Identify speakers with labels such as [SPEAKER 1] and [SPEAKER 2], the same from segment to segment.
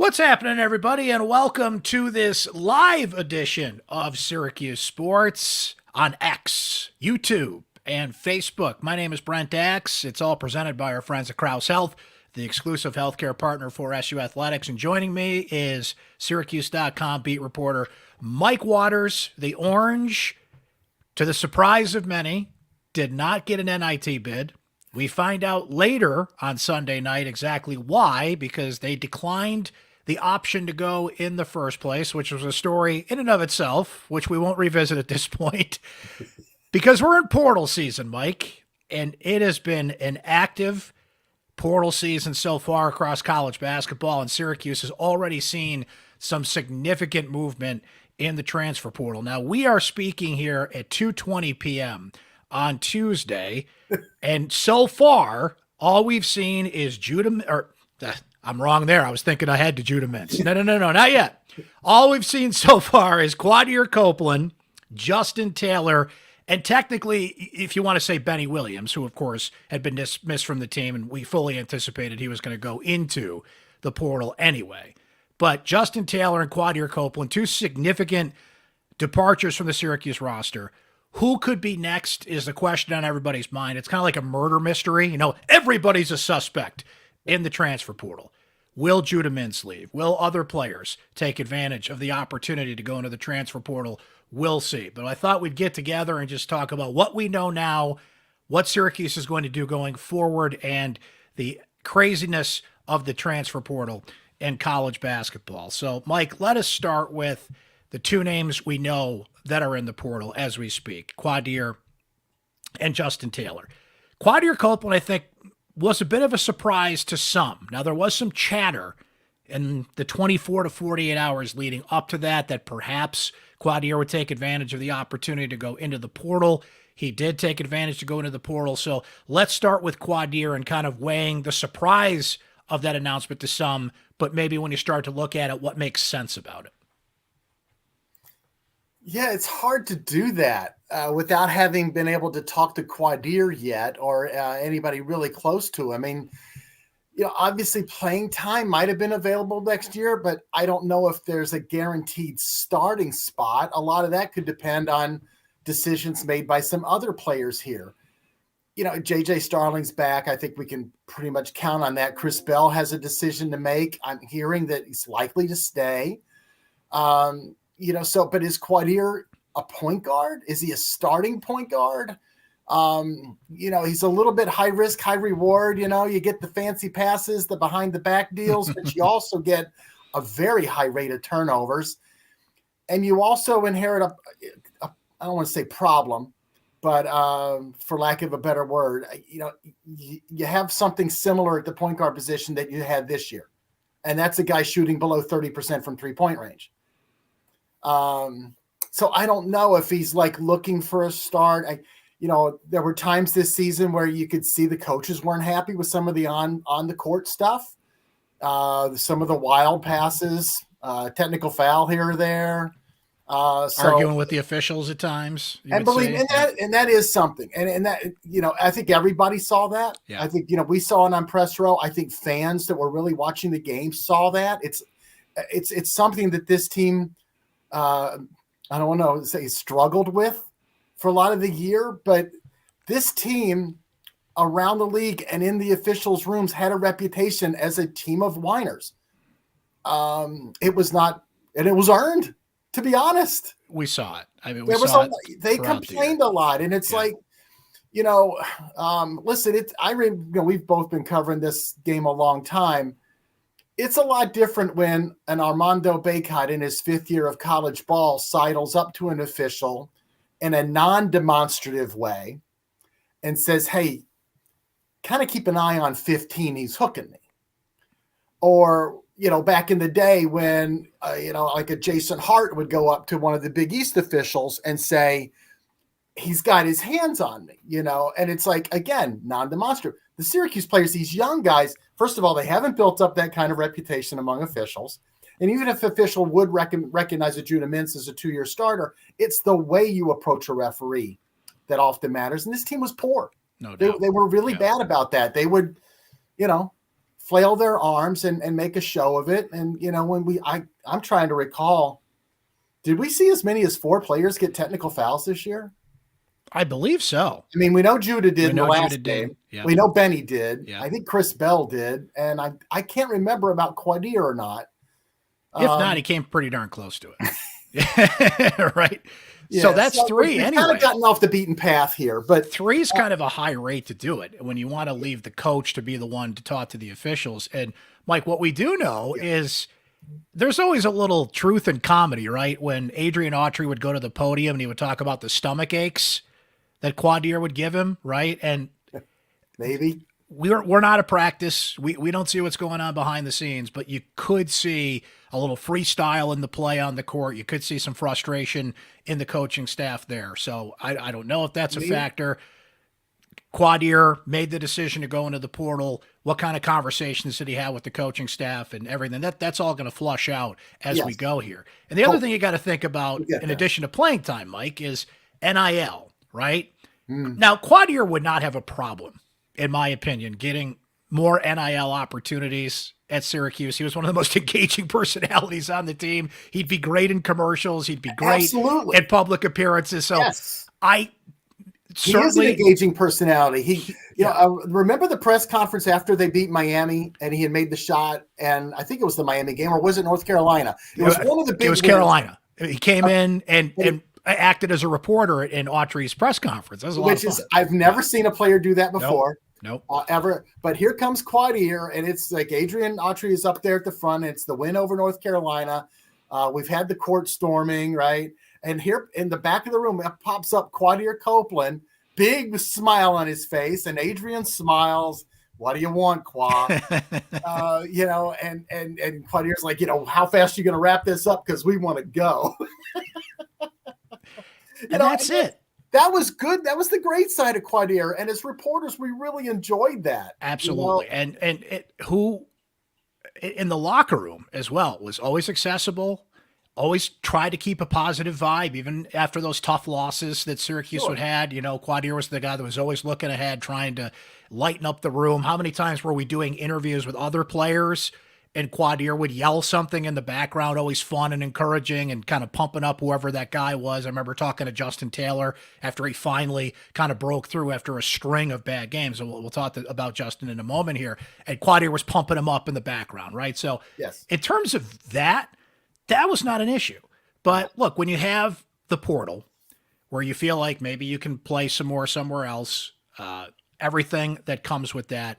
[SPEAKER 1] What's happening, everybody, and welcome to this live edition of Syracuse Sports on X, YouTube, and Facebook. My name is Brent X. It's all presented by our friends at Krause Health, the exclusive healthcare partner for SU Athletics. And joining me is syracuse.com beat reporter Mike Waters. The Orange, to the surprise of many, did not get an NIT bid. We find out later on Sunday night exactly why, because they declined the option to go in the first place, which was a story in and of itself, which we won't revisit at this point, because we're in portal season, Mike, and it has been an active portal season so far across college basketball, and Syracuse has already seen some significant movement in the transfer portal. Now, we are speaking here at 2:20 p.m. on Tuesday, and so far, all we've seen is I'm wrong there. I was thinking ahead to Judah Mintz. No, not yet. All we've seen so far is Quadir Copeland, Justin Taylor, and technically, if you want to say Benny Williams, who, of course, had been dismissed from the team, and we fully anticipated he was going to go into the portal anyway. But Justin Taylor and Quadir Copeland, two significant departures from the Syracuse roster. Who could be next is the question on everybody's mind. It's kind of like a murder mystery. You know, everybody's a suspect in the transfer portal. Will Judah Mintz leave? Will other players take advantage of the opportunity to go into the transfer portal? We'll see. But I thought we'd get together and just talk about what we know now, what Syracuse is going to do going forward, and the craziness of the transfer portal in college basketball. So, Mike, let us start with the two names we know that are in the portal as we speak, Quadir and Justin Taylor. Quadir Copeland, I think, was a bit of a surprise to some. Now, there was some chatter in the 24 to 48 hours leading up to that perhaps Quadir would take advantage of the opportunity to go into the portal. He did take advantage to go into the portal. So let's start with Quadir and kind of weighing the surprise of that announcement to some, but maybe when you start to look at it, what makes sense about it.
[SPEAKER 2] Yeah, it's hard to do that without having been able to talk to Quadir yet or anybody really close to him. I mean, obviously playing time might have been available next year, but I don't know if there's a guaranteed starting spot. A lot of that could depend on decisions made by some other players here. JJ Starling's back. I think we can pretty much count on that. Chris Bell has a decision to make. I'm hearing that he's likely to stay. But is Quadir a point guard? Is he a starting point guard? He's a little bit high risk, high reward. You get the fancy passes, the behind the back deals, but you also get a very high rate of turnovers. And you also inherit I don't want to say problem, but for lack of a better word, you have something similar at the point guard position that you had this year. And that's a guy shooting below 30% from 3-point range. So I don't know if he's like looking for a start. There were times this season where you could see the coaches weren't happy with some of the on the court stuff. Some of the wild passes, technical foul here or there.
[SPEAKER 1] Arguing with the officials at times.
[SPEAKER 2] And that is something. And that, I think everybody saw that.
[SPEAKER 1] Yeah.
[SPEAKER 2] I think, we saw it on press row. I think fans that were really watching the game saw that. It's something that this team, I don't want to say struggled with for a lot of the year, but this team around the league and in the officials' rooms had a reputation as a team of whiners. It was not, and it was earned, to be honest.
[SPEAKER 1] We saw it. I mean,
[SPEAKER 2] they complained a lot, and it's like, listen, we've both been covering this game a long time. It's a lot different when an Armando Bacot in his fifth year of college ball sidles up to an official in a non-demonstrative way and says, hey, kind of keep an eye on 15. He's hooking me. Or, back in the day when, like a Jason Hart would go up to one of the Big East officials and say, he's got his hands on me, and it's like, again, non-demonstrative. The Syracuse players, these young guys, first of all, they haven't built up that kind of reputation among officials. And even if official would recognize a Judah Mintz as a 2-year starter, it's the way you approach a referee that often matters. And this team was poor.
[SPEAKER 1] No doubt.
[SPEAKER 2] They were really bad about that. They would, flail their arms and make a show of it. And, when I'm trying to recall, did we see as many as 4 players get technical fouls this year?
[SPEAKER 1] I believe so.
[SPEAKER 2] I mean, we know Judah did in the last
[SPEAKER 1] Judah
[SPEAKER 2] game.
[SPEAKER 1] Yep.
[SPEAKER 2] We know Benny did.
[SPEAKER 1] Yep.
[SPEAKER 2] I think Chris Bell did. And I can't remember about Quadir or not.
[SPEAKER 1] If not, he came pretty darn close to it. Right? Yeah, so that's 3 anyway. We've
[SPEAKER 2] kind of gotten off the beaten path here. But
[SPEAKER 1] 3 is kind of a high rate to do it when you want to leave the coach to be the one to talk to the officials. And, Mike, what we do know is there's always a little truth in comedy, right? When Adrian Autry would go to the podium and he would talk about the stomach aches that Quadir would give him, right? And
[SPEAKER 2] maybe
[SPEAKER 1] we're not a practice. We don't see what's going on behind the scenes, but you could see a little freestyle in the play on the court. You could see some frustration in the coaching staff there. So I don't know if that's a factor. Quadir made the decision to go into the portal. What kind of conversations did he have with the coaching staff and everything? That's all going to flush out as we go here. And the other thing you got to think about, in addition to playing time, Mike, is NIL, right? Now, Quadir would not have a problem, in my opinion, getting more NIL opportunities at Syracuse. He was one of the most engaging personalities on the team. He'd be great in commercials. He'd be great at public appearances. So
[SPEAKER 2] he is an engaging personality. Remember the press conference after they beat Miami and he had made the shot, and I think it was the Miami game, or was it North Carolina? It was one of the big.
[SPEAKER 1] It was Carolina. He came in and acted as a reporter in Autry's press conference. That was a lot of fun.
[SPEAKER 2] I've never seen a player do that before.
[SPEAKER 1] Nope.
[SPEAKER 2] Ever. But here comes Quadir, and it's like Adrian Autry is up there at the front. It's the win over North Carolina. We've had the court storming, right? And here in the back of the room, it pops up Quadir Copeland, big smile on his face, and Adrian smiles. What do you want, Qua? And Quadir's like, how fast are you going to wrap this up? Because we want to go.
[SPEAKER 1] That's it.
[SPEAKER 2] That was good. That was the great side of Quadir. And as reporters, we really enjoyed that.
[SPEAKER 1] Absolutely. And who in the locker room as well was always accessible, always tried to keep a positive vibe, even after those tough losses that Syracuse had had. Quadir was the guy that was always looking ahead, trying to lighten up the room. How many times were we doing interviews with other players and Quadir would yell something in the background, always fun and encouraging and kind of pumping up whoever that guy was. I remember talking to Justin Taylor after he finally kind of broke through after a string of bad games. And we'll talk about Justin in a moment here. And Quadir was pumping him up in the background, right? So in terms of that was not an issue. But look, when you have the portal where you feel like maybe you can play some more somewhere else, everything that comes with that,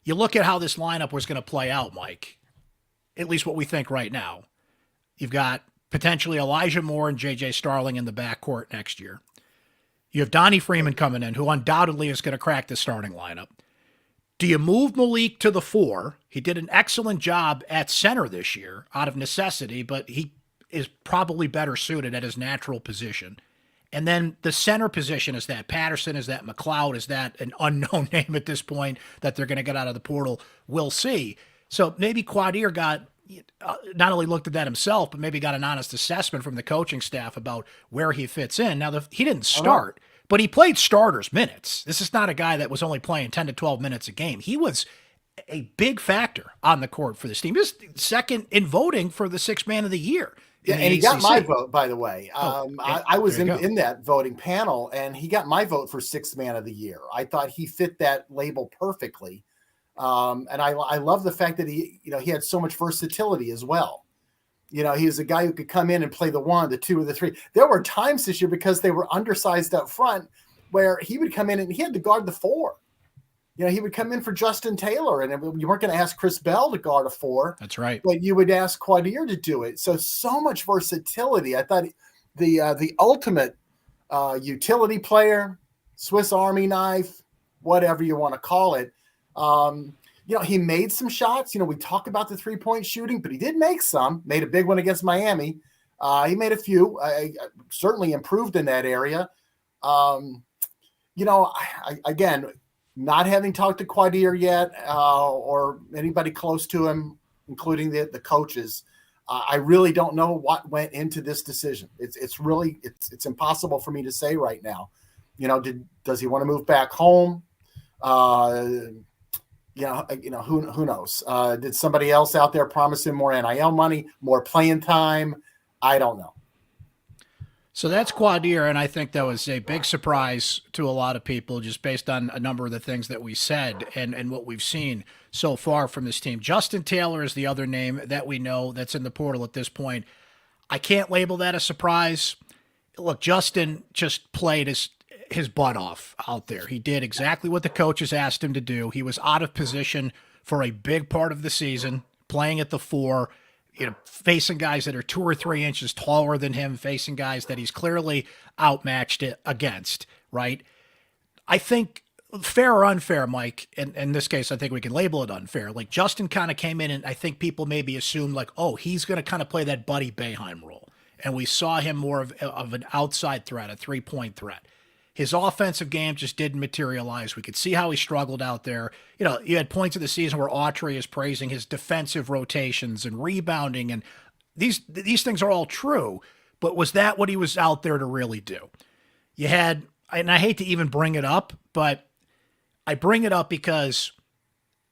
[SPEAKER 1] you look at how this lineup was going to play out, Mike. At least what we think right now. You've got potentially Elijah Moore and J.J. Starling in the backcourt next year. You have Donnie Freeman coming in, who undoubtedly is going to crack the starting lineup. Do you move Malik to the 4? He did an excellent job at center this year out of necessity, but he is probably better suited at his natural position. And then the center position, is that Patterson? Is that McLeod? Is that an unknown name at this point that they're going to get out of the portal? We'll see. So maybe Quadir got not only looked at that himself, but maybe got an honest assessment from the coaching staff about where he fits in. Now, he didn't start, but he played starters minutes. This is not a guy that was only playing 10 to 12 minutes a game. He was a big factor on the court for this team. He was second in voting for the 6th man of the year.
[SPEAKER 2] Yeah, and he got my vote, by the way. I was in that voting panel, and he got my vote for 6th man of the year. I thought he fit that label perfectly. And I love the fact that he had so much versatility as well. He was a guy who could come in and play the 1, the 2, or the 3. There were times this year, because they were undersized up front, where he would come in and he had to guard the 4. He would come in for Justin Taylor, and you weren't going to ask Chris Bell to guard a 4.
[SPEAKER 1] That's right.
[SPEAKER 2] But you would ask Quadir to do it. So much versatility. I thought the ultimate utility player, Swiss Army knife, whatever you want to call it. He made some shots. We talk about the 3-point shooting, but he did make some. Made a big one against Miami. He made a few. Certainly improved in that area. Again, not having talked to Quadir yet, or anybody close to him, including the coaches, I really don't know what went into this decision. It's really impossible for me to say right now. Does he want to move back home? Who knows? Did somebody else out there promise him more NIL money, more playing time? I don't know.
[SPEAKER 1] So that's Quadir, and I think that was a big surprise to a lot of people just based on a number of the things that we said and what we've seen so far from this team. Justin Taylor is the other name that we know that's in the portal at this point. I can't label that a surprise. Look, Justin just played his butt off out there. He did exactly what the coaches asked him to do. He was out of position for a big part of the season, playing at the 4, facing guys that are 2 or 3 inches taller than him, facing guys that he's clearly outmatched against, right? I think, fair or unfair, Mike, in this case, I think we can label it unfair. Like, Justin kind of came in and I think people maybe assumed like, oh, he's going to kind of play that Buddy Boeheim role. And we saw him more of an outside threat, a 3-point threat. His offensive game just didn't materialize. We could see how he struggled out there. You had points of the season where Autry is praising his defensive rotations and rebounding, and these things are all true. But was that what he was out there to really do? You had, and I hate to even bring it up, but I bring it up because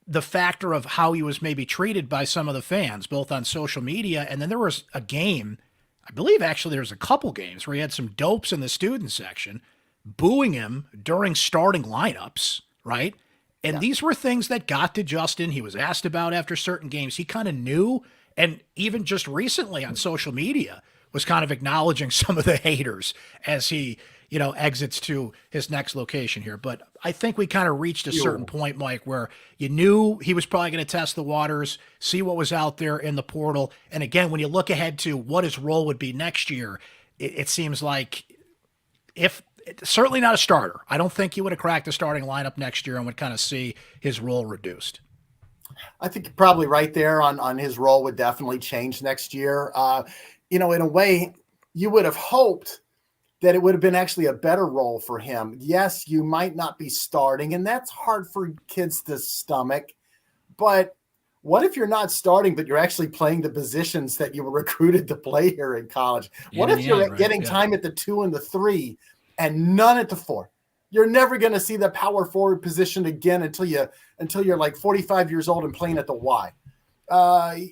[SPEAKER 1] the factor of how he was maybe treated by some of the fans, both on social media, and then there was a game, I believe actually there was a couple games where he had some dopes in the student section booing him during starting lineups, right? And these were things that got to Justin. He was asked about after certain games. He kind of knew, and even just recently on social media was kind of acknowledging some of the haters as he, exits to his next location here. But I think we kind of reached a certain point, Mike, where you knew he was probably going to test the waters, see what was out there in the portal. And again, when you look ahead to what his role would be next year, it seems like certainly not a starter. I don't think he would have cracked the starting lineup next year and would kind of see his role reduced.
[SPEAKER 2] I think you're probably right there on his role would definitely change next year. In a way, you would have hoped that it would have been actually a better role for him. Yes, you might not be starting, and that's hard for kids to stomach. But what if you're not starting, but you're actually playing the positions that you were recruited to play here in college? What if you're getting time at the 2 and the 3 and none at the 4? You're never going to see the power forward position again until you're like 45 years old and playing at the Y. And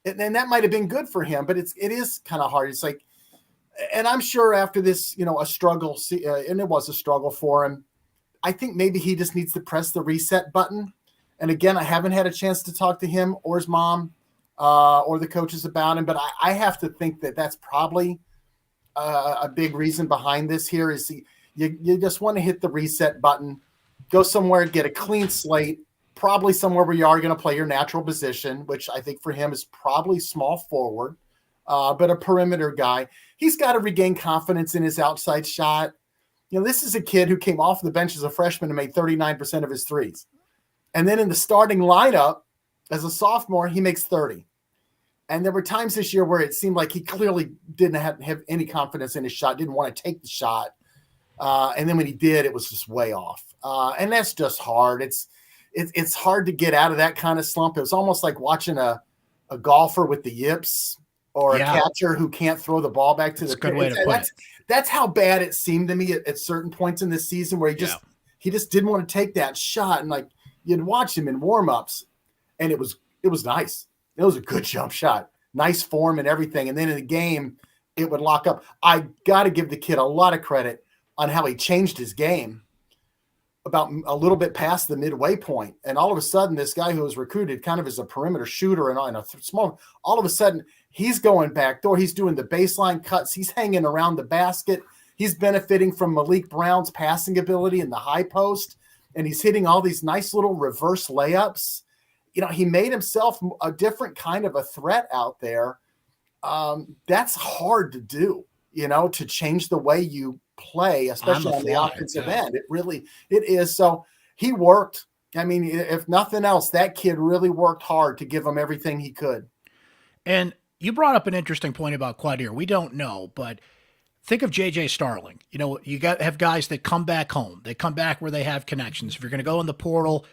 [SPEAKER 2] that might have been good for him, but it is kind of hard. It's like, and I'm sure after this, a struggle, and it was a struggle for him. I think maybe he just needs to press the reset button. And again, I haven't had a chance to talk to him or his mom or the coaches about him, but I have to think that that's probably a big reason behind this here is you just want to hit the reset button, go somewhere, get a clean slate, probably somewhere where you are going to play your natural position, which I think for him is probably small forward, but a perimeter guy. He's got to regain confidence in his outside shot. This is a kid who came off the bench as a freshman and made 39% of his threes. And then in the starting lineup as a sophomore, he makes 30. And there were times this year where it seemed like he clearly didn't have any confidence in his shot, didn't want to take the shot. And then when he did, it was just way off. And that's just hard. It's hard to get out of that kind of slump. It was almost like watching a golfer with the yips or a catcher who can't throw the ball back to the
[SPEAKER 1] good way to put it.
[SPEAKER 2] That's how bad it seemed to me at certain points in this season where he just didn't want to take that shot. And like you'd watch him in warmups and it was nice. It was a good jump shot, nice form and everything. And then in the game, it would lock up. I got to give the kid a lot of credit on how he changed his game about a little bit past the midway point. And all of a sudden, this guy who was recruited kind of as a perimeter shooter and a small, all of a sudden he's going backdoor. He's doing the baseline cuts. He's hanging around the basket. He's benefiting from Malik Brown's passing ability in the high post. And he's hitting all these nice little reverse layups. He made himself a different kind of a threat out there. That's hard to do, to change the way you play, especially on the offensive end. It is. So he worked. I mean, if nothing else, that kid really worked hard to give him everything he could.
[SPEAKER 1] And you brought up an interesting point about Quadir. We don't know, but think of J.J. Starling. You have guys that come back home. They come back where they have connections. If you're going to go in the portal,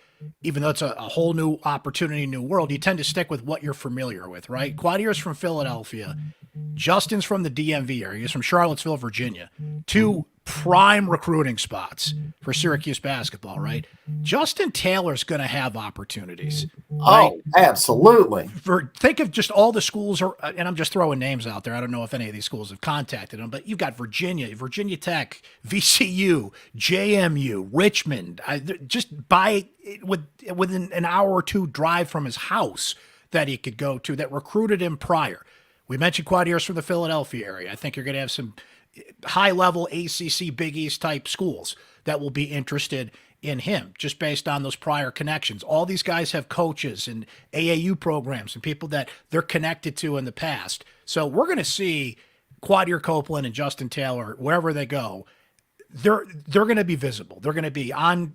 [SPEAKER 1] even though it's a whole new opportunity, new world, you tend to stick with what you're familiar with, right? Quadir's from Philadelphia. Justin's from the DMV area. He's from Charlottesville, Virginia. Two prime recruiting spots for Syracuse basketball, right? Justin Taylor's going to have opportunities. Right?
[SPEAKER 2] Oh, absolutely.
[SPEAKER 1] Think of just all the schools, and I'm just throwing names out there. I don't know if any of these schools have contacted him, but you've got Virginia Tech, VCU, JMU, Richmond. Just within an hour or two drive from his house that he could go to that recruited him prior. We mentioned Quadir's from the Philadelphia area. I think you're going to have some high-level ACC Big East type schools that will be interested in him just based on those prior connections. All these guys have coaches and AAU programs and people that they're connected to in the past. So we're going to see Quadir Copeland and Justin Taylor, wherever they go, they're going to be visible. They're going to be on,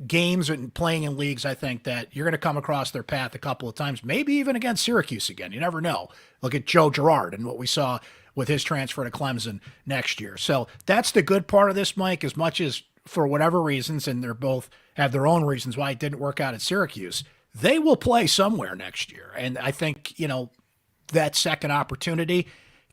[SPEAKER 1] games and playing in leagues. I think that you're going to come across their path a couple of times, maybe even against Syracuse again. You never know. Look at Joe Girard and what we saw with his transfer to Clemson next year. So that's the good part of this, Mike, as much as for whatever reasons, and they're both have their own reasons why it didn't work out at Syracuse, they will play somewhere next year. And I think, that second opportunity,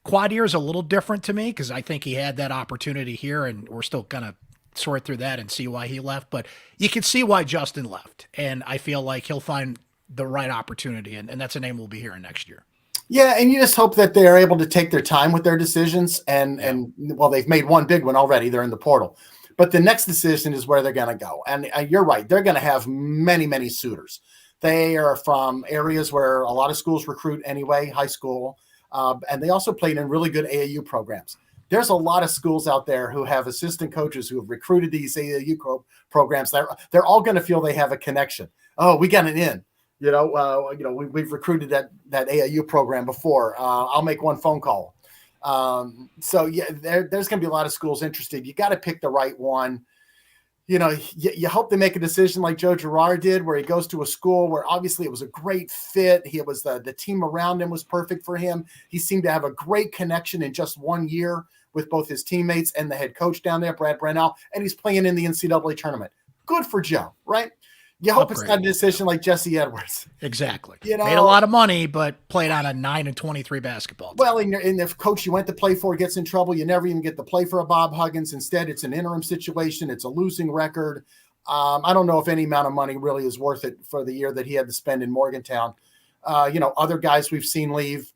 [SPEAKER 1] Quadir is a little different to me because I think he had that opportunity here, and we're still going to sort through that and see why he left. But you can see why Justin left. And I feel like he'll find the right opportunity, and that's a name we'll be hearing next year.
[SPEAKER 2] Yeah, and you just hope that they're able to take their time with their decisions. And well, they've made one big one already. They're in the portal. But the next decision is where they're going to go. And you're right. They're going to have many, many suitors. They are from areas where a lot of schools recruit anyway, high school. And they also played in really good AAU programs. There's a lot of schools out there who have assistant coaches who have recruited these AAU programs. They're all going to feel they have a connection. Oh, we got an in. We've recruited that AAU program before. I'll make one phone call. So yeah, there's going to be a lot of schools interested. You got to pick the right one. You hope they make a decision like Joe Girard did, where he goes to a school where obviously it was a great fit. He was the team around him was perfect for him. He seemed to have a great connection in just 1 year with both his teammates and the head coach down there, Brad Brennell, and he's playing in the NCAA tournament. Good for Joe, right? You hope it's not a decision like Jesse Edwards.
[SPEAKER 1] Exactly. Made a lot of money, but played on a 9-23 basketball team.
[SPEAKER 2] Well, and if coach you went to play for gets in trouble, you never even get to play for a Bob Huggins. Instead, it's an interim situation. It's a losing record. I don't know if any amount of money really is worth it for the year that he had to spend in Morgantown. Other guys we've seen leave,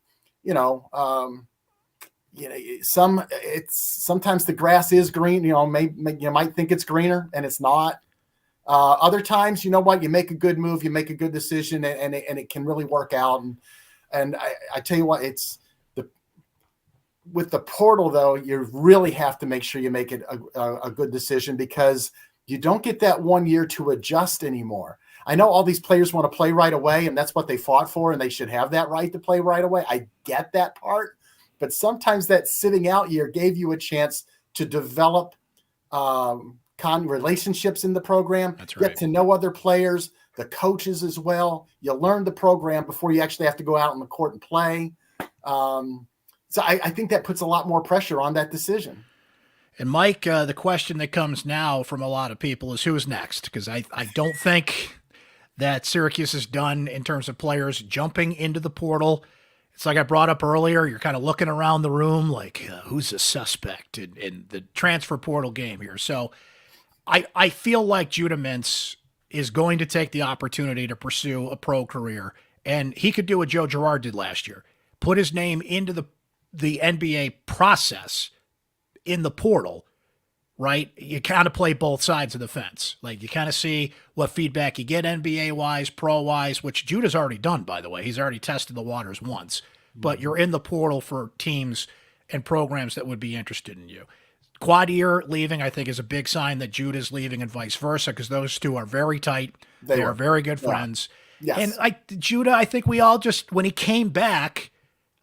[SPEAKER 2] sometimes the grass is green. Maybe you might think it's greener and it's not. Other times, you know what, you make a good move, you make a good decision, and it can really work out. And I tell you what, with the portal though, you really have to make sure you make it a good decision, because you don't get that 1 year to adjust anymore. I know all these players want to play right away, and that's what they fought for, and they should have that right to play right away. I get that part, but sometimes that sitting out year gave you a chance to develop relationships in the program.
[SPEAKER 1] That's right.
[SPEAKER 2] Get to know other players, the coaches as well. You learn the program before you actually have to go out on the court and play. So I think that puts a lot more pressure on that decision.
[SPEAKER 1] And Mike, the question that comes now from a lot of people is who's next? Because I don't think that Syracuse is done in terms of players jumping into the portal. It's like I brought up earlier, you're kind of looking around the room like, who's a suspect in the transfer portal game here? So I feel like Judah Mintz is going to take the opportunity to pursue a pro career, and he could do what Joe Girard did last year, put his name into the NBA process in the portal, right? You kind of play both sides of the fence. Like you kind of see what feedback you get NBA-wise, pro-wise, which Judah's already done, by the way. He's already tested the waters once. But you're in the portal for teams and programs that would be interested in you. Quadir leaving, I think, is a big sign that Judah's leaving and vice versa, because those two are very tight. They are very good friends.
[SPEAKER 2] Yes.
[SPEAKER 1] And Judah, I think we all just, when he came back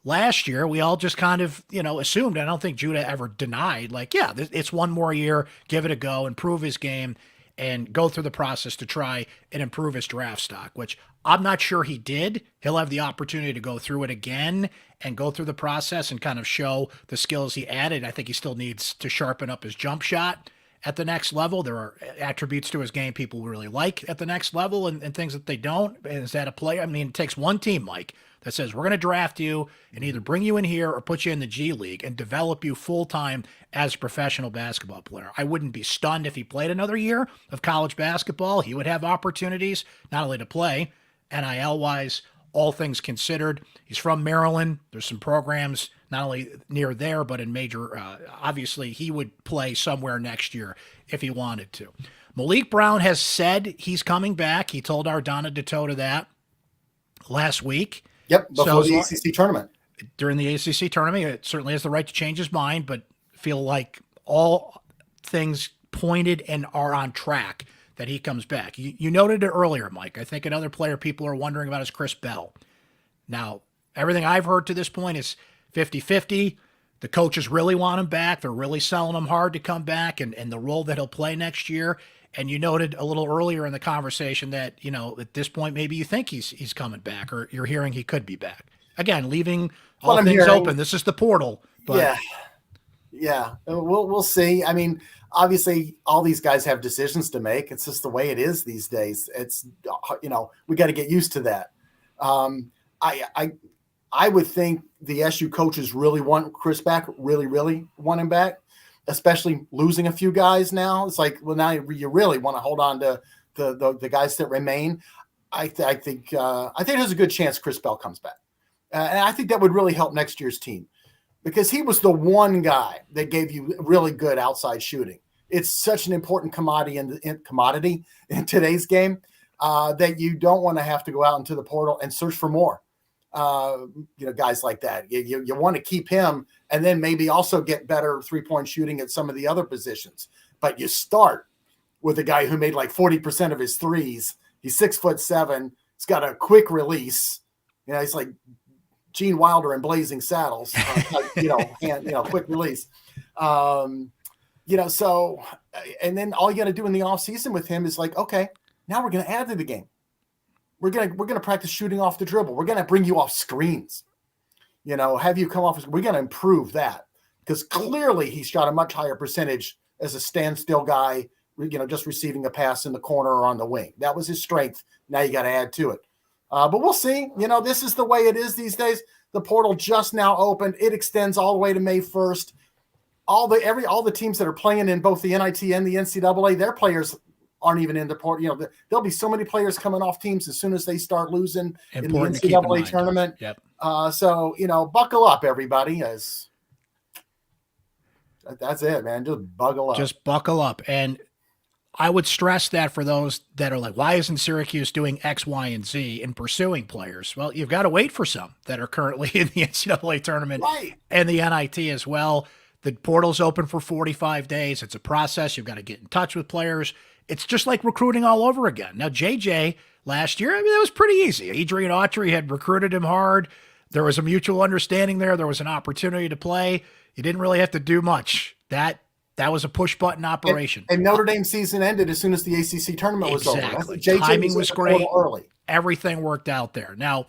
[SPEAKER 1] last year, we all just kind of, assumed, I don't think Judah ever denied, like, yeah, it's one more year, give it a go, improve his game, and go through the process to try and improve his draft stock, which I'm not sure he did. He'll have the opportunity to go through it again and go through the process and kind of show the skills he added. I think he still needs to sharpen up his jump shot at the next level. There are attributes to his game people really like at the next level and things that they don't. Is that a player? I mean, it takes one team, Mike, that says we're going to draft you and either bring you in here or put you in the G League and develop you full-time as a professional basketball player. I wouldn't be stunned if he played another year of college basketball. He would have opportunities not only to play, NIL-wise, all things considered. He's from Maryland. There's some programs not only near there, but in major, obviously he would play somewhere next year if he wanted to. Malik Brown has said he's coming back. He told Ardana DeToto that last week.
[SPEAKER 2] Yep, before the ACC tournament.
[SPEAKER 1] During the ACC tournament, it certainly has the right to change his mind, but feel like all things pointed and are on track that he comes back. You noted it earlier, Mike. I think another player people are wondering about is Chris Bell. Now, everything I've heard to this point is 50-50. The coaches really want him back. They're really selling him hard to come back and the role that he'll play next year. And you noted a little earlier in the conversation that, at this point, maybe you think he's coming back, or you're hearing he could be back. Again, leaving all things open. This is the portal. But
[SPEAKER 2] yeah. We'll see. I mean, obviously, all these guys have decisions to make. It's just the way it is these days. It's, we got to get used to that. I would think the SU coaches really want Chris back, really, really want him back, especially losing a few guys now. It's like, well, now you really want to hold on to the guys that remain. I think there's a good chance Chris Bell comes back. And I think that would really help next year's team because he was the one guy that gave you really good outside shooting. It's such an important commodity in today's game that you don't want to have to go out into the portal and search for more. Guys like that. You want to keep him and then maybe also get better three-point shooting at some of the other positions. But you start with a guy who made like 40% of his threes. He's 6'7". He's got a quick release. He's like Gene Wilder in Blazing Saddles. Quick release. So, and then all you got to do in the offseason with him is like, okay, now we're going to add to the game. We're gonna practice shooting off the dribble. We're gonna bring you off screens. Have you come off. We're gonna improve that because clearly he shot a much higher percentage as a standstill guy. Just receiving a pass in the corner or on the wing. That was his strength. Now you got to add to it. But we'll see. This is the way it is these days. The portal just now opened. It extends all the way to May 1st. All the teams that are playing in both the NIT and the NCAA, their players aren't even in the portal. There'll be so many players coming off teams as soon as they start losing in the NCAA tournament.
[SPEAKER 1] Yep.
[SPEAKER 2] So buckle up, everybody. That's it, man. Just buckle up.
[SPEAKER 1] Just buckle up. And I would stress that for those that are like, why isn't Syracuse doing X, Y, and Z in pursuing players? Well, you've got to wait for some that are currently in the NCAA tournament and the NIT as well. The portal's open for 45 days. It's a process. You've got to get in touch with players. It's just like recruiting all over again. Now, JJ last year, it was pretty easy. Adrian Autry had recruited him hard. There was a mutual understanding there. There was an opportunity to play. You didn't really have to do much. That was a push-button operation.
[SPEAKER 2] And Notre Dame season ended as soon as the ACC tournament was over.
[SPEAKER 1] Exactly. Timing was great. Early. Everything worked out there. Now,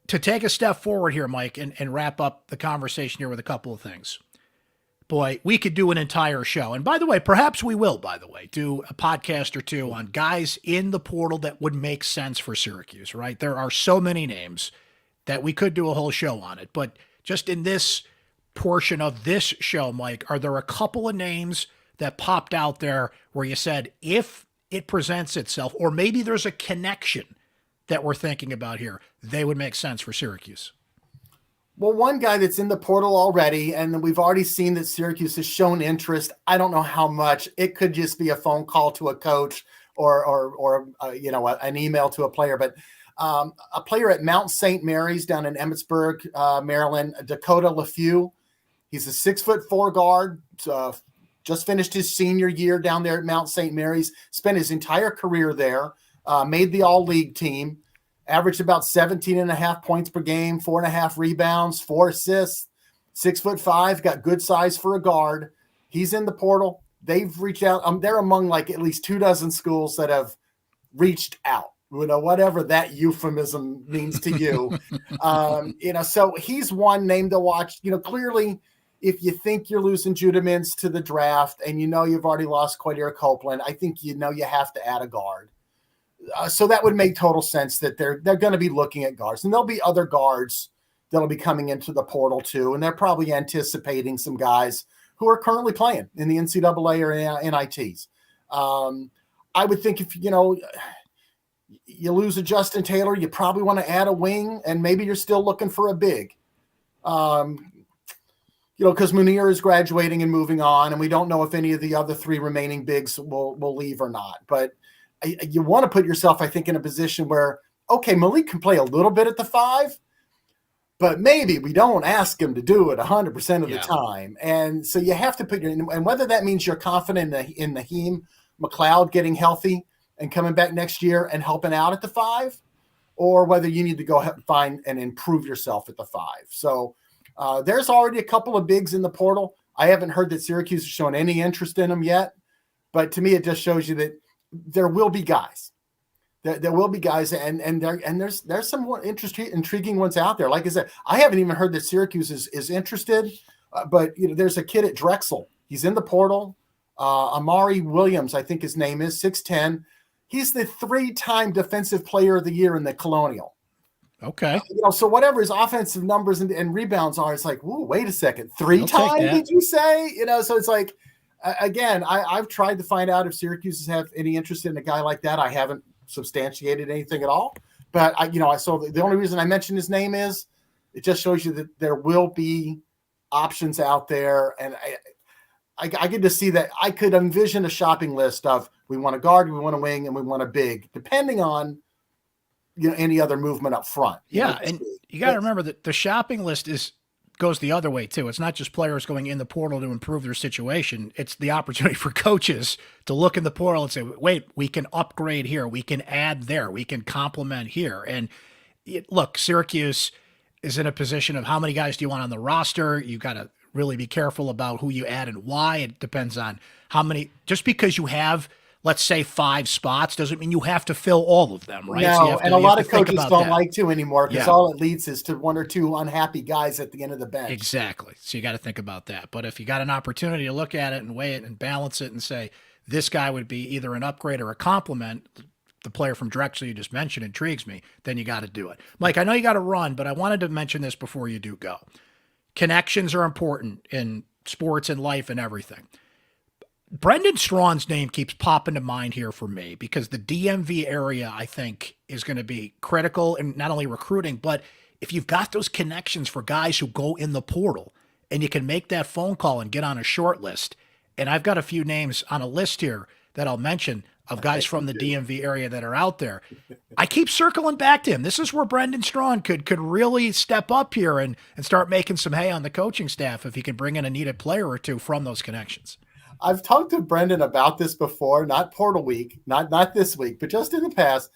[SPEAKER 1] to take a step forward here, Mike, and wrap up the conversation here with a couple of things. Boy, we could do an entire show. And by the way, perhaps we will, do a podcast or two on guys in the portal that would make sense for Syracuse, right? There are so many names that we could do a whole show on it. But just in this portion of this show, Mike, are there a couple of names that popped out there where you said, if it presents itself, or maybe there's a connection that we're thinking about here, they would make sense for Syracuse?
[SPEAKER 2] Well, one guy that's in the portal already, and we've already seen that Syracuse has shown interest. I don't know how much. It could just be a phone call to a coach or an email to a player. But a player at Mount St. Mary's down in Emmitsburg, Maryland, Dakota LeFew. He's a 6'4" guard. Just finished his senior year down there at Mount St. Mary's. Spent his entire career there. Made the all-league team. Averaged about 17.5 points per game, 4.5 rebounds, 4 assists, 6'5", got good size for a guard. He's in the portal. They've reached out. They're among like at least 24 schools that have reached out, whatever that euphemism means to you. So he's one name to watch. Clearly, if you think you're losing Judah Mintz to the draft and you've already lost Quadir Copeland, I think you have to add a guard. So that would make total sense that they're going to be looking at guards, and there'll be other guards that'll be coming into the portal too, and they're probably anticipating some guys who are currently playing in the NCAA or NITs. I would think if you lose a Justin Taylor, you probably want to add a wing, and maybe you're still looking for a big. Because Munir is graduating and moving on, and we don't know if any of the other three remaining bigs will leave or not. But you want to put yourself, I think, in a position where, okay, Malik can play a little bit at the 5, but maybe we don't ask him to do it 100% of the time. And so you have to put and whether that means you're confident in Naheem McLeod getting healthy and coming back next year and helping out at the 5, or whether you need to go find and improve yourself at the 5. So there's already a couple of bigs in the portal. I haven't heard that Syracuse has shown any interest in them yet, but to me, it just shows you that there will be guys. There will be guys, and there's some more intriguing ones out there. Like I said, I haven't even heard that Syracuse is interested, but there's a kid at Drexel. He's in the portal. Amari Williams, I think his name is, 6'10". He's the 3-time Defensive Player of the Year in the Colonial.
[SPEAKER 1] Okay.
[SPEAKER 2] So whatever his offensive numbers and rebounds are, it's like, whoa, wait a second, 3-time, did you say? So it's like, again, I've tried to find out if Syracuse have any interest in a guy like that. I haven't substantiated anything at all, but so the only reason I mentioned his name is it just shows you that there will be options out there, and I get to see that. I could envision a shopping list of we want a guard, we want a wing, and we want a big, depending on any other movement up front.
[SPEAKER 1] And you got to remember that the shopping list goes the other way too. It's not just players going in the portal to improve their situation. It's the opportunity for coaches to look in the portal and say, wait, we can upgrade here. We can add there. We can complement here. And look, Syracuse is in a position of how many guys do you want on the roster? You got to really be careful about who you add and why. It depends on how many, just because you have, let's say 5 spots doesn't mean you have to fill all of them, right?
[SPEAKER 2] No, and a lot of coaches don't like to anymore because all it leads is to 1 or 2 unhappy guys at the end of the bench.
[SPEAKER 1] Exactly. So you got to think about that. But if you got an opportunity to look at it and weigh it and balance it and say, this guy would be either an upgrade or a compliment, the player from Drexel you just mentioned intrigues me, then you got to do it. Mike, I know you got to run, but I wanted to mention this before you do go. Connections are important in sports and life and everything. Brendan Strawn's name keeps popping to mind here for me because the DMV area, I think, is going to be critical in not only recruiting, but if you've got those connections for guys who go in the portal and you can make that phone call and get on a short list. And I've got a few names on a list here that I'll mention of guys from the DMV area that are out there. I keep circling back to him. This is where Brendan Strawn could really step up here and start making some hay on the coaching staff if he can bring in a needed player or two from those connections.
[SPEAKER 2] I've talked to Brendan about this before, not Portal Week, not this week, but just in the past.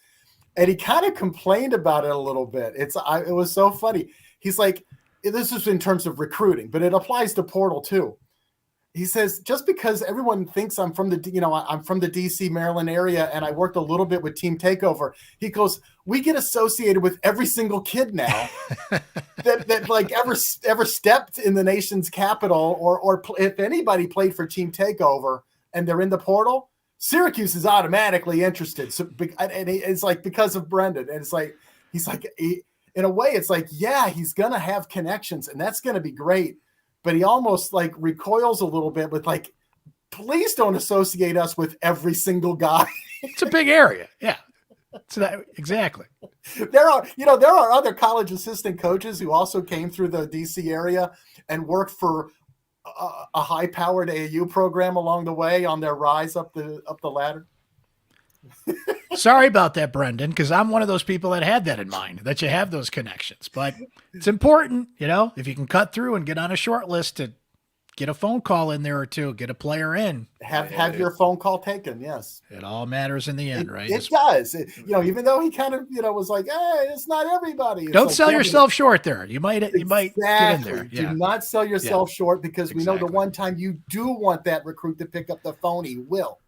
[SPEAKER 2] And he kind of complained about it a little bit. It was so funny. He's like, this is in terms of recruiting, but it applies to Portal too. He says, just because everyone thinks I'm from the DC, Maryland area, and I worked a little bit with Team Takeover, he goes, we get associated with every single kid now that like ever stepped in the nation's capital, or if anybody played for Team Takeover and they're in the portal, Syracuse is automatically interested. So, and it's like because of Brendan, and it's like in a way, it's like, yeah, he's gonna have connections, and that's gonna be great. But he almost like recoils a little bit with like, please don't associate us with every single guy.
[SPEAKER 1] It's a big area. Yeah. So that, exactly.
[SPEAKER 2] There are other college assistant coaches who also came through the DC area and worked for a high-powered AAU program along the way on their rise up the ladder.
[SPEAKER 1] Sorry about that, Brendan, because I'm one of those people that had that in mind, that you have those connections. But it's important, if you can cut through and get on a short list to get a phone call in there or two, get a player in.
[SPEAKER 2] Have your phone call taken, yes.
[SPEAKER 1] It all matters in the end, right?
[SPEAKER 2] It does. Even though he kind of, was like, hey, it's not everybody.
[SPEAKER 1] Don't sell yourself short there. You might get in there.
[SPEAKER 2] Yeah. Do not sell yourself short, because we know the one time you do want that recruit to pick up the phone, he will.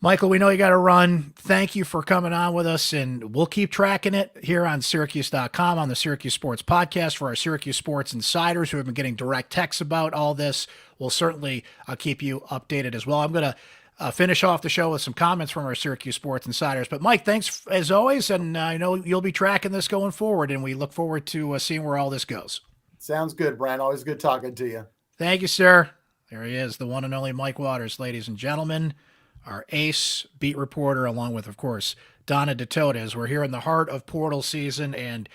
[SPEAKER 1] Michael, we know you got to run. Thank you for coming on with us, and we'll keep tracking it here on syracuse.com on the Syracuse Sports Podcast for our Syracuse Sports Insiders who have been getting direct texts about all this. We'll certainly keep you updated as well. I'm going to finish off the show with some comments from our Syracuse Sports Insiders. But, Mike, thanks as always, and I know you'll be tracking this going forward, and we look forward to seeing where all this goes.
[SPEAKER 2] Sounds good, Brent. Always good talking to you.
[SPEAKER 1] Thank you, sir. There he is, the one and only Mike Waters, ladies and gentlemen. Our ace beat reporter, along with, of course, Donna DeTotes. We're here in the heart of portal season and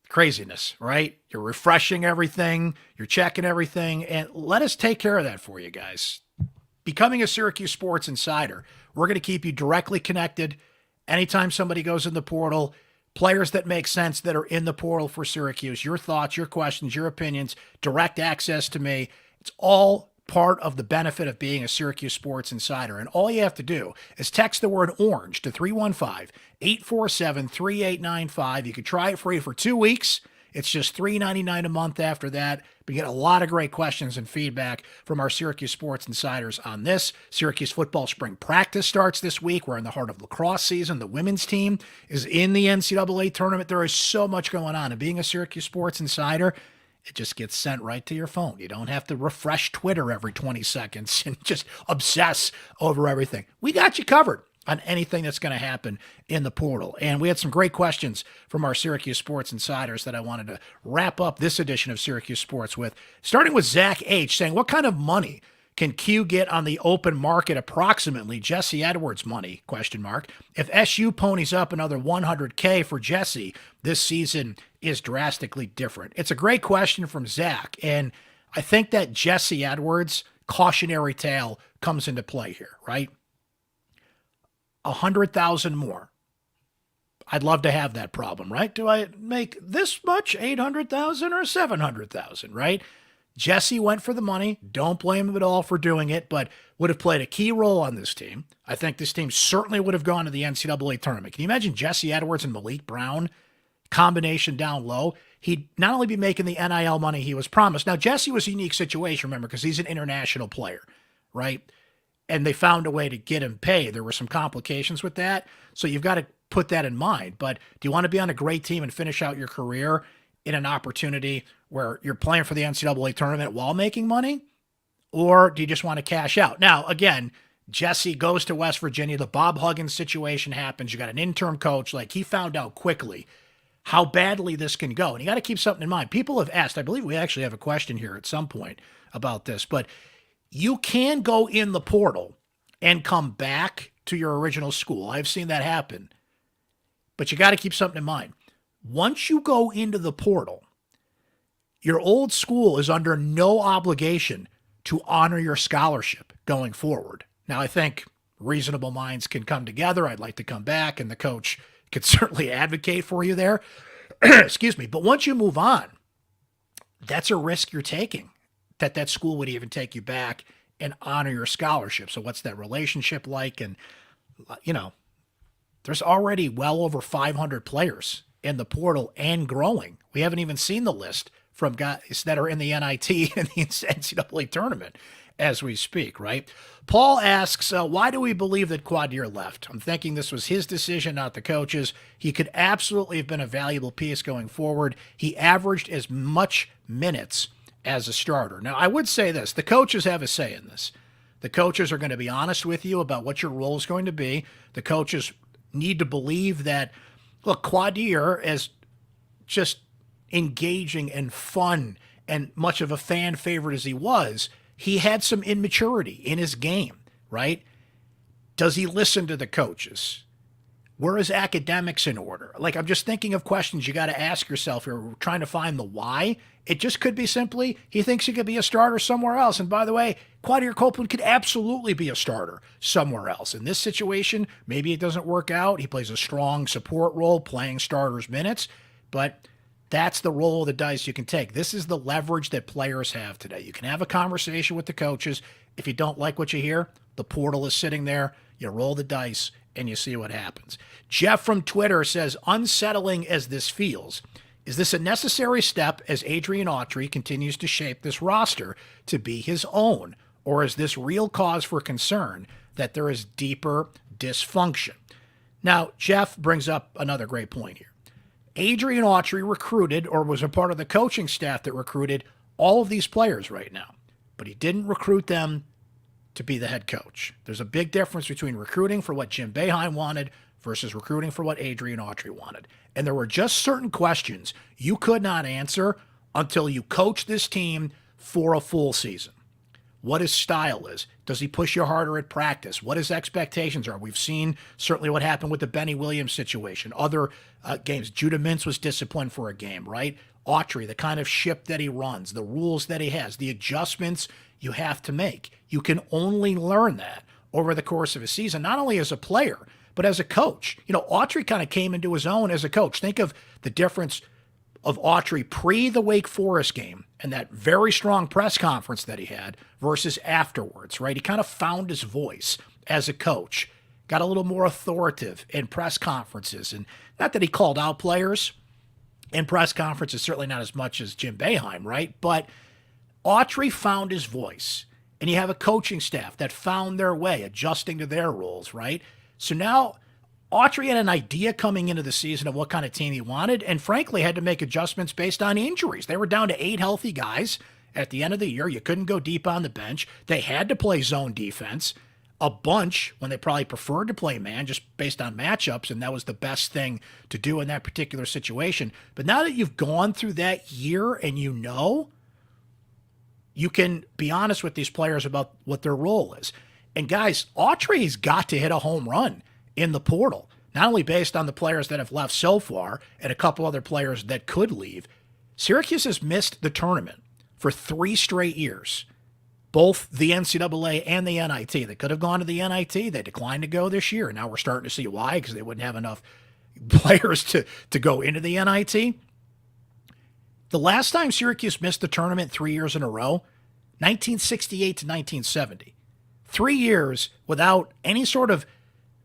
[SPEAKER 1] craziness, right? You're refreshing everything. You're checking everything. And let us take care of that for you guys. Becoming a Syracuse Sports Insider, we're going to keep you directly connected anytime somebody goes in the portal. Players that make sense that are in the portal for Syracuse. Your thoughts, your questions, your opinions, direct access to me. It's all part of the benefit of being a Syracuse Sports Insider. And all you have to do is text the word orange to 315-847-3895. You can try it free for 2 weeks. It's just $3.99 a month after that. We get a lot of great questions and feedback from our Syracuse Sports Insiders on this. Syracuse football spring practice starts this week. We're in the heart of lacrosse season. The women's team is in the NCAA tournament. There is so much going on. And being a Syracuse Sports Insider, it just gets sent right to your phone. You don't have to refresh Twitter every 20 seconds and just obsess over everything. We got you covered on anything that's going to happen in the portal. And we had some great questions from our Syracuse Sports Insiders that I wanted to wrap up this edition of Syracuse Sports with, starting with Zach H. saying, what kind of money can Q get on the open market approximately? Jesse Edwards money, ? If SU ponies up another $100K for Jesse, this season is drastically different. It's a great question from Zach, and I think that Jesse Edwards cautionary tale comes into play here, right? 100,000 more. I'd love to have that problem, right? Do I make this much, 800,000 or 700,000, right? Jesse went for the money. Don't blame him at all for doing it, but would have played a key role on this team. I think this team certainly would have gone to the NCAA tournament. Can you imagine Jesse Edwards and Malik Brown combination down low? He'd not only be making the NIL money he was promised. Now, Jesse was a unique situation, remember, because he's an international player, right? And they found a way to get him paid. There were some complications with that, so you've got to put that in mind. But do you want to be on a great team and finish out your career in an opportunity where you're playing for the NCAA tournament while making money? Or do you just want to cash out? Now, again, Jesse goes to West Virginia. The Bob Huggins situation happens. You got an interim coach. Like, he found out quickly how badly this can go. And you got to keep something in mind. People have asked, I believe we actually have a question here at some point about this, but you can go in the portal and come back to your original school. I've seen that happen. But you got to keep something in mind. Once you go into the portal, your old school is under no obligation to honor your scholarship going forward. Now, I think reasonable minds can come together. I'd like to come back, and the coach could certainly advocate for you there. Excuse me. But once you move on, that's a risk you're taking, that school would even take you back and honor your scholarship. So what's that relationship like? And, you know, there's already well over 500 players in the portal and growing. We haven't even seen the list from guys that are in the NIT and the NCAA tournament as we speak, right? Paul asks, why do we believe that Quadir left? I'm thinking this was his decision, not the coach's. He could absolutely have been a valuable piece going forward. He averaged as much minutes as a starter. Now, I would say this. The coaches have a say in this. The coaches are going to be honest with you about what your role is going to be. The coaches need to believe that, look, Quadir, as just engaging and fun and much of a fan favorite as he was, he had some immaturity in his game, right? Does he listen to the coaches? Were his academics in order? Like, I'm just thinking of questions you got to ask yourself here. We're trying to find the why. It just could be simply he thinks he could be a starter somewhere else. And by the way, Quadir Copeland could absolutely be a starter somewhere else. In this situation, maybe it doesn't work out. He plays a strong support role, playing starters minutes, but that's the roll of the dice you can take. This is the leverage that players have today. You can have a conversation with the coaches. If you don't like what you hear, the portal is sitting there. You roll the dice and you see what happens. Jeff from Twitter says, unsettling as this feels, is this a necessary step as Adrian Autry continues to shape this roster to be his own? Or is this real cause for concern that there is deeper dysfunction? Now, Jeff brings up another great point here. Adrian Autry recruited, or was a part of the coaching staff that recruited, all of these players right now. But he didn't recruit them to be the head coach. There's a big difference between recruiting for what Jim Boeheim wanted versus recruiting for what Adrian Autry wanted. And there were just certain questions you could not answer until you coach this team for a full season. What his style is. Does he push you harder at practice? What his expectations are. We've seen certainly what happened with the Benny Williams situation. Other games. Judah Mintz was disciplined for a game, right? Autry, the kind of ship that he runs, the rules that he has, the adjustments you have to make. You can only learn that over the course of a season, not only as a player, but as a coach. You know, Autry kind of came into his own as a coach. Think of the difference of Autry pre the Wake Forest game and that very strong press conference that he had versus afterwards, right? He kind of found his voice as a coach, got a little more authoritative in press conferences. And not that he called out players in press conferences, certainly not as much as Jim Boeheim, right? But Autry found his voice. And you have a coaching staff that found their way, adjusting to their roles, right? So now Autry had an idea coming into the season of what kind of team he wanted, and frankly had to make adjustments based on injuries. They were down to 8 healthy guys at the end of the year. You couldn't go deep on the bench. They had to play zone defense a bunch when they probably preferred to play man just based on matchups, and that was the best thing to do in that particular situation. But now that you've gone through that year and you know, you can be honest with these players about what their role is. And guys, Autry's got to hit a home run in the portal, not only based on the players that have left so far and a couple other players that could leave. Syracuse has missed the tournament for 3 straight years, both the NCAA and the NIT. They could have gone to the NIT. They declined to go this year. Now we're starting to see why, because they wouldn't have enough players to go into the NIT. The last time Syracuse missed the tournament 3 years in a row, 1968 to 1970. 3 years without any sort of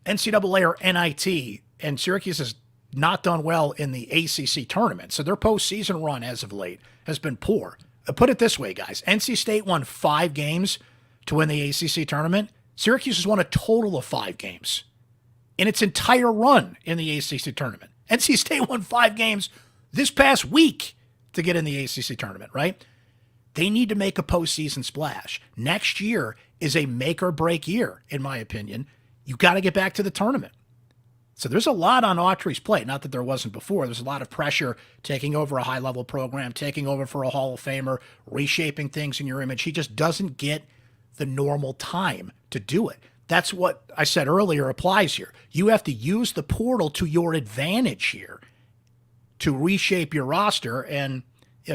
[SPEAKER 1] NCAA or NIT, and Syracuse has not done well in the ACC tournament. So their postseason run as of late has been poor. Put it this way, guys. NC State won 5 games to win the ACC tournament. Syracuse has won a total of 5 games in its entire run in the ACC tournament. NC State won 5 games this past week to get in the ACC tournament, right? They need to make a postseason splash. Next year is a make or break year, in my opinion. You got to get back to the tournament. So there's a lot on Autry's plate. Not that there wasn't before. There's a lot of pressure taking over a high-level program, taking over for a Hall of Famer, reshaping things in your image. He just doesn't get the normal time to do it. That's what I said earlier applies here. You have to use the portal to your advantage here to reshape your roster. And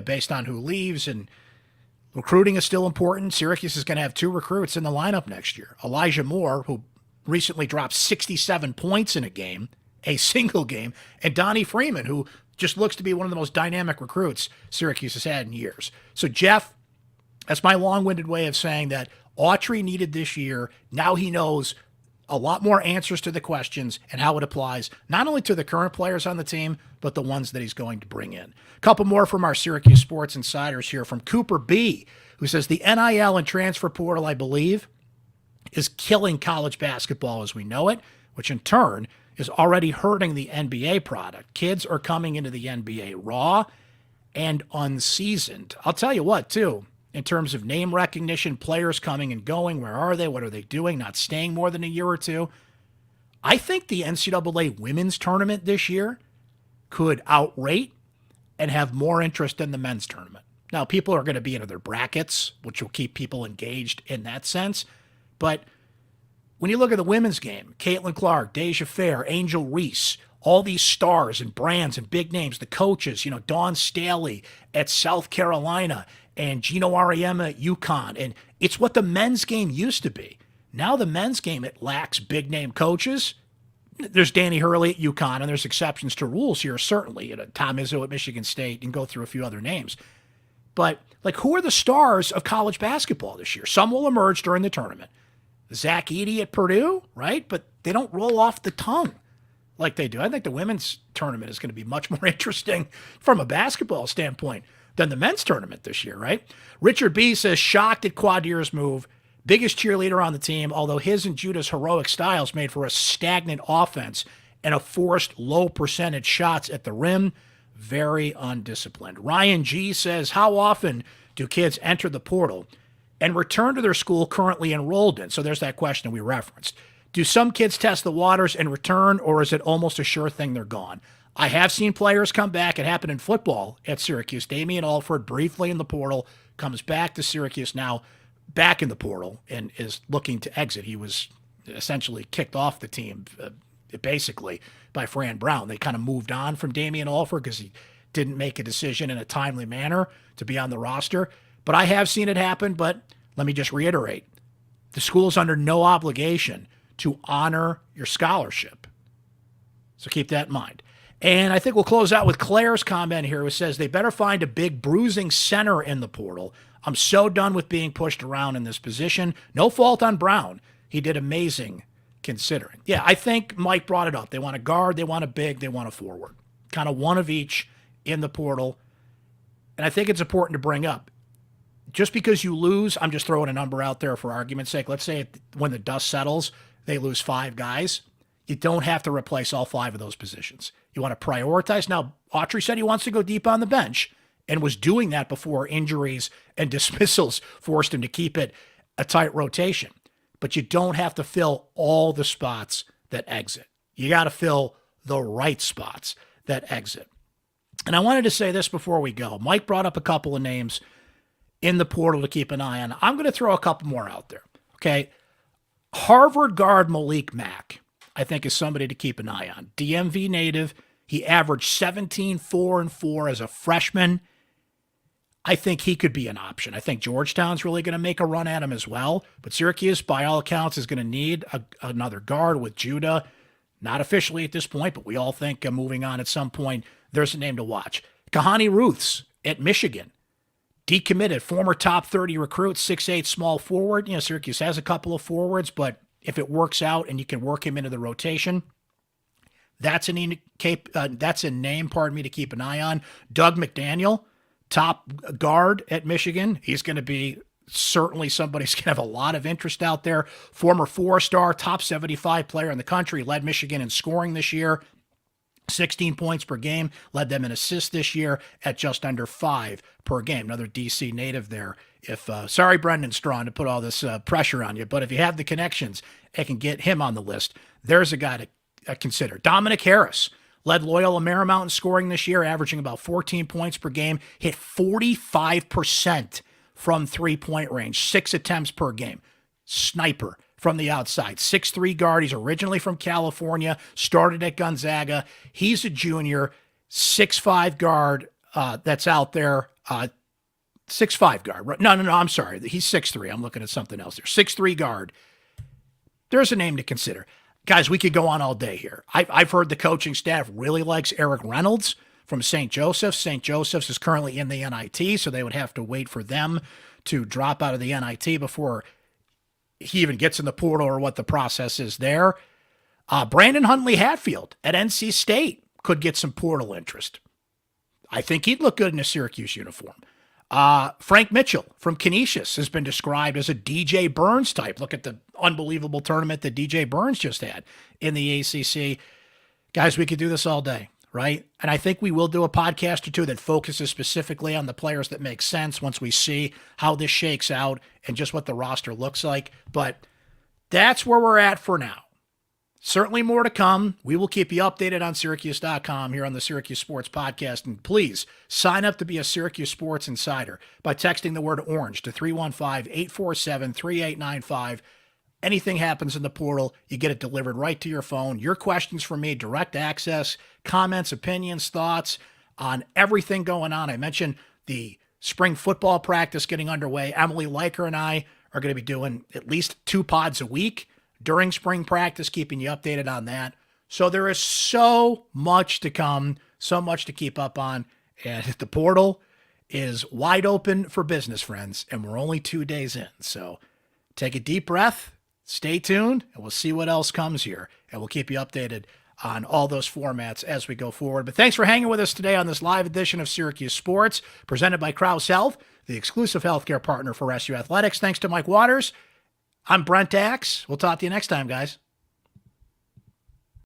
[SPEAKER 1] based on who leaves, and recruiting is still important. Syracuse is going to have 2 recruits in the lineup next year. Elijah Moore, who recently dropped 67 points in a single game, and Donnie Freeman, who just looks to be one of the most dynamic recruits Syracuse has had in years. So, Jeff, that's my long-winded way of saying that Autry needed this year. Now he knows a lot more answers to the questions and how it applies not only to the current players on the team, but the ones that he's going to bring in. A couple more from our Syracuse Sports Insiders here, from Cooper B., who says the NIL and transfer portal, I believe, is killing college basketball as we know it, which in turn is already hurting the NBA product. Kids are coming into the NBA raw and unseasoned. I'll tell you what, too, in terms of name recognition, players coming and going, where are they? What are they doing? Not staying more than a year or two. I think the NCAA women's tournament this year could outrate and have more interest than the men's tournament. Now, people are going to be into their brackets, which will keep people engaged in that sense. But when you look at the women's game, Caitlin Clark, Deja Fair, Angel Reese, all these stars and brands and big names, the coaches, Dawn Staley at South Carolina and Gino Auriemma at UConn. And it's what the men's game used to be. Now the men's game, it lacks big name coaches. There's Danny Hurley at UConn, and there's exceptions to rules here, certainly. Tom Izzo at Michigan State, and go through a few other names. But, who are the stars of college basketball this year? Some will emerge during the tournament. Zach Edey at Purdue, right? But they don't roll off the tongue like they do. I think the women's tournament is going to be much more interesting from a basketball standpoint than the men's tournament this year, right? Richard B. says, shocked at Quadir's move. biggest cheerleader on the team, although his and Judah's heroic styles made for a stagnant offense and a forced low percentage shots at the rim. Very undisciplined. Ryan G says, how often do kids enter the portal and return to their school currently enrolled in? So there's that question we referenced. Do some kids test the waters and return, or is it almost a sure thing they're gone? I have seen players come back. It happened in football at Syracuse. Damian Alford briefly in the portal, comes back to Syracuse now, back in the portal, and is looking to exit. He was essentially kicked off the team, basically, by Fran Brown. They kind of moved on from Damian Alford because he didn't make a decision in a timely manner to be on the roster. But I have seen it happen, but let me just reiterate. The school is under no obligation to honor your scholarship. So keep that in mind. And I think we'll close out with Claire's comment here, which says they better find a big bruising center in the portal. I'm so done with being pushed around in this position. No fault on Brown. He did amazing considering. Yeah, I think Mike brought it up. They want a guard, they want a big, they want a forward. Kind of one of each in the portal. And I think it's important to bring up. Just because you lose, I'm just throwing a number out there for argument's sake. Let's say when the dust settles, they lose 5 guys. You don't have to replace all 5 of those positions. You want to prioritize. Now, Autry said he wants to go deep on the bench and was doing that before injuries and dismissals forced him to keep it a tight rotation. But you don't have to fill all the spots that exit. You got to fill the right spots that exit. And I wanted to say this before we go. Mike brought up a couple of names in the portal to keep an eye on. I'm going to throw a couple more out there. Okay. Harvard guard Malik Mack, I think, is somebody to keep an eye on. DMV native. He averaged 17, 4, and 4 as a freshman. I think he could be an option. I think Georgetown's really going to make a run at him as well. But Syracuse, by all accounts, is going to need another guard with Judah. Not officially at this point, but we all think moving on at some point, there's a name to watch. Kahani Ruths at Michigan. Decommitted, former top 30 recruit, 6'8", small forward. Syracuse has a couple of forwards, but if it works out and you can work him into the rotation, that's a name, to keep an eye on. Doug McDaniel, top guard at Michigan. He's going to be certainly somebody's going to have a lot of interest out there. Former 4-star, top 75 player in the country, led Michigan in scoring this year. 16 points per game, led them in assists this year at just under 5 per game. Another DC native there. Sorry, Brendan Strawn, to put all this pressure on you, but if you have the connections, it can get him on the list. There's a guy to consider. Dominic Harris led Loyola Marymount in scoring this year, averaging about 14 points per game, hit 45% from three-point range, 6 attempts per game. Sniper from the outside. 6'3" guard. He's originally from California, started at Gonzaga. He's a junior, 6'5" guard that's out there. 6'5" guard. No, I'm sorry. He's 6'3". I'm looking at something else there. 6'3" guard. There's a name to consider. Guys, we could go on all day here. I've heard the coaching staff really likes Eric Reynolds from St. Joseph's. St. Joseph's is currently in the NIT, so they would have to wait for them to drop out of the NIT before he even gets in the portal or what the process is there. Brandon Huntley Hatfield at NC State could get some portal interest. I think he'd look good in a Syracuse uniform. Frank Mitchell from Canisius has been described as a DJ Burns type. Look at the unbelievable tournament that DJ Burns just had in the ACC. Guys, we could do this all day, right? And I think we will do a podcast or two that focuses specifically on the players that make sense once we see how this shakes out and just what the roster looks like. But that's where we're at for now. Certainly more to come. We will keep you updated on syracuse.com here on the Syracuse Sports Podcast. And please sign up to be a Syracuse Sports Insider by texting the word orange to 315-847-3895. Anything happens in the portal, you get it delivered right to your phone. Your questions for me, direct access, comments, opinions, thoughts on everything going on. I mentioned the spring football practice getting underway. Emily Leiker and I are going to be doing at least 2 pods a week during spring practice, keeping you updated on that. So there is so much to come, so much to keep up on. And the portal is wide open for business, friends, and we're only 2 days in. So take a deep breath, stay tuned, and we'll see what else comes here. And we'll keep you updated on all those formats as we go forward. But thanks for hanging with us today on this live edition of Syracuse Sports, presented by Krause Health, the exclusive healthcare partner for SU Athletics. Thanks to Mike Waters. I'm Brent Axe. We'll talk to you next time, guys.